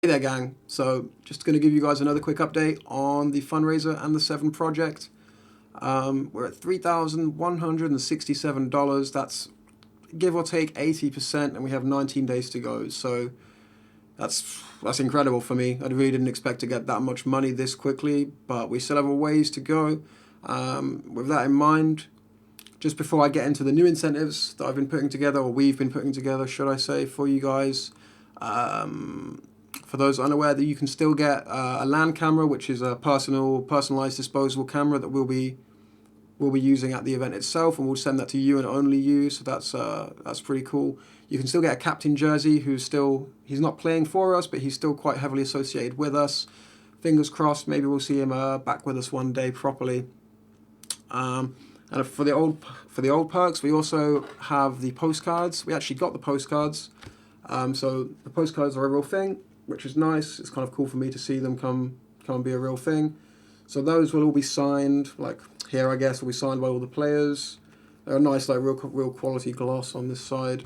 Hey there, gang. So, just going to give you guys another quick update on the fundraiser and the 7 project. We're at $3,167. That's give or take 80%, and we have 19 days to go. So, that's incredible for me. I really didn't expect to get that much money this quickly, but we still have a ways to go. With that in mind, just before I get into the new incentives that I've been putting together, or we've been putting together, should I say, for you guys. For those unaware, that you can still get a LAN camera, which is a personalized disposable camera that we'll be using at the event itself, and we'll send that to you and only you. So that's pretty cool. You can still get a captain jersey he's not playing for us, but he's still quite heavily associated with us. Fingers crossed, maybe we'll see him back with us one day properly. And for the old perks, we also have the postcards. We actually got the postcards. So the postcards are a real thing, which is nice. It's kind of cool for me to see them come and be a real thing. So those will all be signed, like here I guess, will be signed by all the players. They're a nice, like real quality gloss on this side.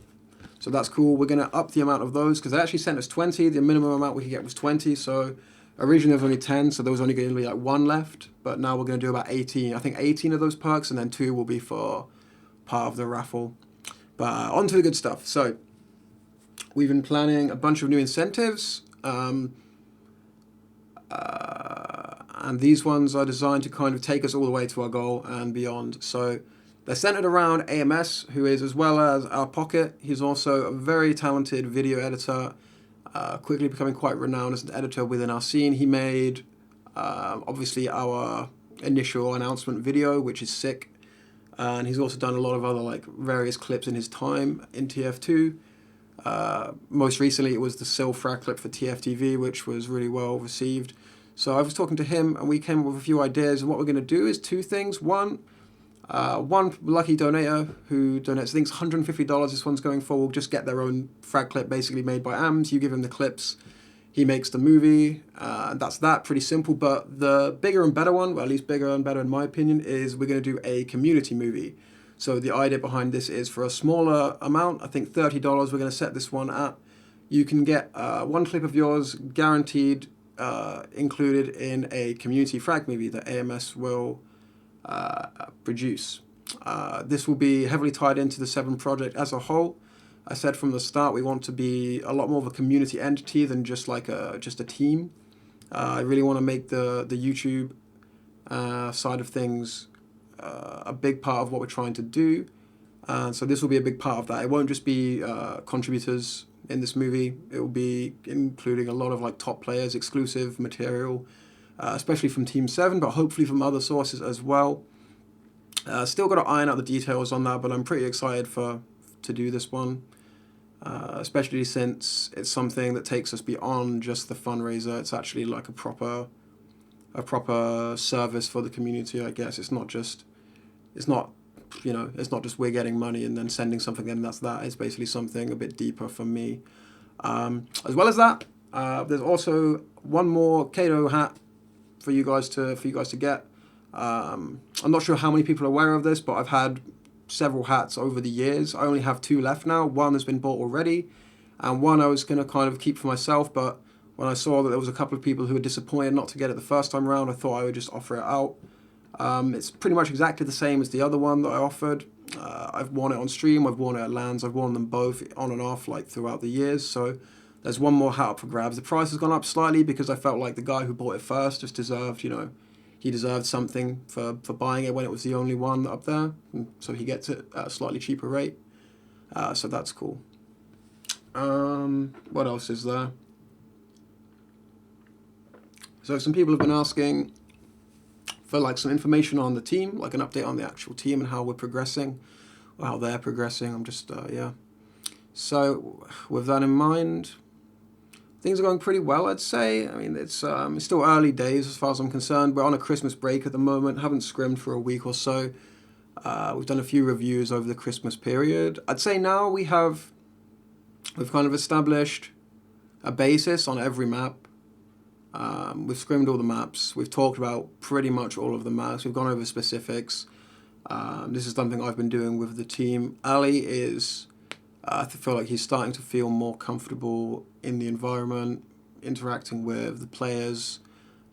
So that's cool. We're going to up the amount of those because they actually sent us 20. The minimum amount we could get was 20. So originally there was only 10, so there was only going to be like 1 left. But now we're going to do about 18. I think 18 of those perks, and then 2 will be for part of the raffle. But on to the good stuff. So we've been planning a bunch of new incentives. And these ones are designed to kind of take us all the way to our goal and beyond. So they're centered around AMS, who is, as well as our Pocket. He's also a very talented video editor, quickly becoming quite renowned as an editor within our scene. He made, obviously, our initial announcement video, which is sick. And he's also done a lot of other like various clips in his time in TF2. Most recently, it was the Silfrag clip for TFTV, which was really well received. So I was talking to him, and we came up with a few ideas. And what we're going to do is 2 things. One lucky donator who donates, I think it's $150. This one's going for, will just get their own frag clip, basically made by AMS. You give him the clips, he makes the movie. That's that. Pretty simple. But the bigger and better one, well, at least bigger and better in my opinion, is we're going to do a community movie. So the idea behind this is for a smaller amount, I think $30, we're going to set this one at. You can get 1 clip of yours guaranteed included in a community frag movie that AMS will produce. This will be heavily tied into the 7 project as a whole. I said from the start we want to be a lot more of a community entity than just like just a team. I really want to make the YouTube side of things a big part of what we're trying to do. So this will be a big part of that. It won't just be contributors in this movie. It will be including a lot of like top players, exclusive material, especially from Team 7, but hopefully from other sources as well. Still got to iron out the details on that, but I'm pretty excited to do this one, especially since it's something that takes us beyond just the fundraiser. It's actually like a proper service for the community, I guess. It's not just we're getting money and then sending something in. That's that. It's basically something a bit deeper for me. As well as that, there's also one more Kato hat for you guys to get. I'm not sure how many people are aware of this, but I've had several hats over the years. I only have 2 left now. One has been bought already, and one I was going to kind of keep for myself, but when I saw that there was a couple of people who were disappointed not to get it the first time around, I thought I would just offer it out. It's pretty much exactly the same as the other one that I offered. I've worn it on stream, I've worn it at LANs, I've worn them both on and off like throughout the years, so there's one more hat up for grabs. The price has gone up slightly because I felt like the guy who bought it first just deserved, he deserved something for buying it when it was the only one up there, and so he gets it at a slightly cheaper rate. So that's cool. What else is there? So some people have been asking for like some information on the team, like an update on the actual team and how we're progressing, or how they're progressing. I'm just, yeah. So with that in mind, things are going pretty well, I'd say. I mean, it's still early days as far as I'm concerned. We're on a Christmas break at the moment, haven't scrimmed for a week or so. We've done a few reviews over the Christmas period. I'd say now we've kind of established a basis on every map. We've scrimmed all the maps. We've talked about pretty much all of the maps. We've gone over specifics. This is something I've been doing with the team. Ali is, I feel like he's starting to feel more comfortable in the environment. interacting with the players,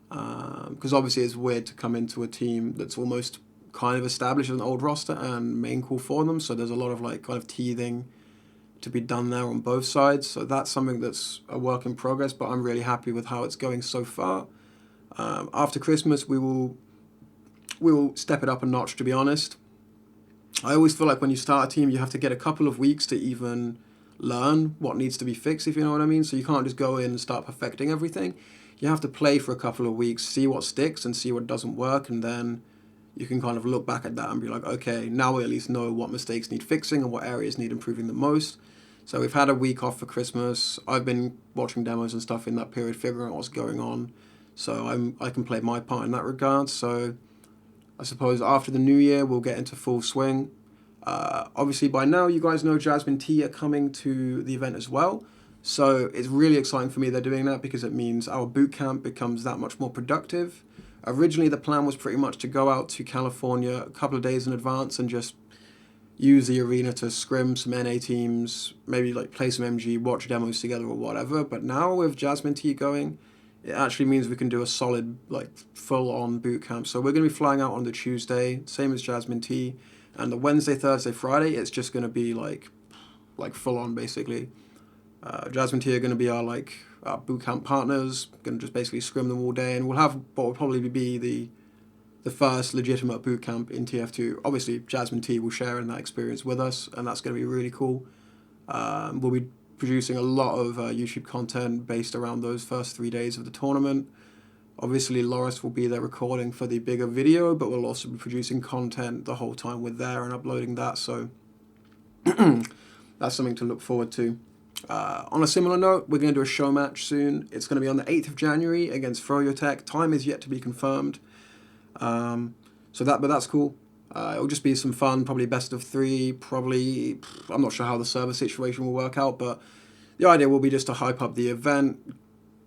because obviously it's weird to come into a team that's almost kind of established as an old roster and main call for them. So there's a lot of like kind of teething to be done there on both sides. So that's something that's a work in progress, but I'm really happy with how it's going so far. After Christmas, we will step it up a notch, to be honest. I always feel like when you start a team, you have to get a couple of weeks to even learn what needs to be fixed, if you know what I mean. So you can't just go in and start perfecting everything. You have to play for a couple of weeks, see what sticks and see what doesn't work, and then you can kind of look back at that and be like, okay, now we at least know what mistakes need fixing and what areas need improving the most. So we've had a week off for Christmas. I've been watching demos and stuff in that period, figuring out what's going on. So I can play my part in that regard. So I suppose after the new year, we'll get into full swing. Obviously, by now, you guys know Jasmine T are coming to the event as well. So it's really exciting for me they're doing that because it means our boot camp becomes that much more productive. Originally, the plan was pretty much to go out to California a couple of days in advance and just use the arena to scrim some NA teams, maybe like play some MG, watch demos together or whatever. But now with Jasmine T going, it actually means we can do a solid, like, full-on boot camp. So we're going to be flying out on the Tuesday, same as Jasmine T. And the Wednesday, Thursday, Friday, it's just going to be, like full-on, basically. Jasmine T are going to be our boot camp partners, going to just basically scrim them all day. And we'll have what will probably be the first legitimate boot camp in TF2. Obviously, Jasmine T will share in that experience with us, and that's going to be really cool. We'll be producing a lot of YouTube content based around those first 3 days of the tournament. Obviously, Loris will be there recording for the bigger video, but we'll also be producing content the whole time we're there and uploading that, so that's something to look forward to. On a similar note, we're going to do a show match soon. It's going to be on the 8th of January against Froyotech. Time is yet to be confirmed. But that's cool. It'll just be some fun, probably best of 3, probably, I'm not sure how the server situation will work out, but the idea will be just to hype up the event,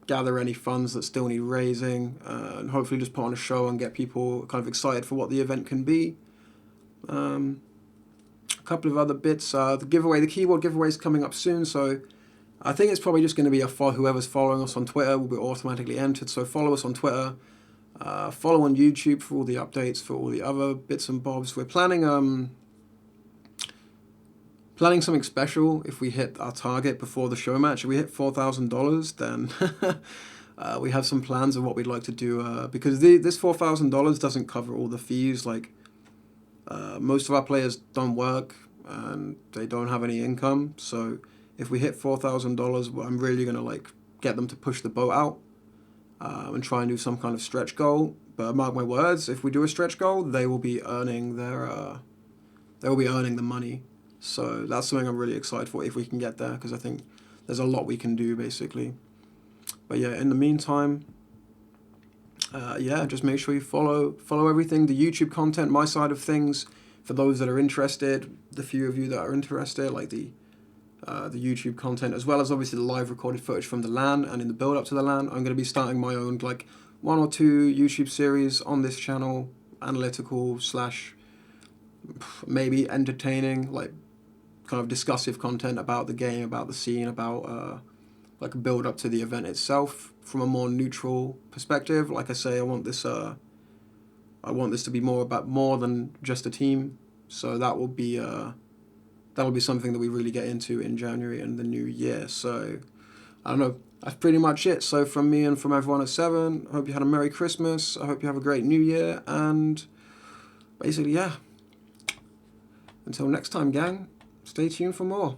gather any funds that still need raising, and hopefully just put on a show and get people kind of excited for what the event can be. A couple of other bits, the keyboard giveaway is coming up soon, so I think it's probably just going to be whoever's following us on Twitter will be automatically entered, so follow us on Twitter. Follow on YouTube for all the updates, for all the other bits and bobs. We're planning something special if we hit our target before the show match. If we hit $4,000, then we have some plans of what we'd like to do. Because this $4,000 doesn't cover all the fees. Most of our players don't work and they don't have any income. So if we hit $4,000, I'm really gonna get them to push the boat out. And try and do some kind of stretch goal. But mark my words, if we do a stretch goal, they will be earning the money. So that's something I'm really excited for if we can get there, because I think there's a lot we can do basically. But yeah, in the meantime, just make sure you follow everything, the YouTube content, my side of things, for those that are interested, the few of you that are interested, like the YouTube content, as well as obviously the live recorded footage from the LAN and in the build up to the LAN. I'm going to be starting my own 1 or 2 YouTube series on this channel, analytical / maybe entertaining, kind of discussive content about the game, about the scene, about a build up to the event itself from a more neutral perspective. Like I say, I want this to be more than just a team. So that will be something that we really get into in January and the new year. So, I don't know. That's pretty much it. So, from me and from everyone at 7, I hope you had a Merry Christmas. I hope you have a great New Year. And basically, yeah. Until next time, gang, stay tuned for more.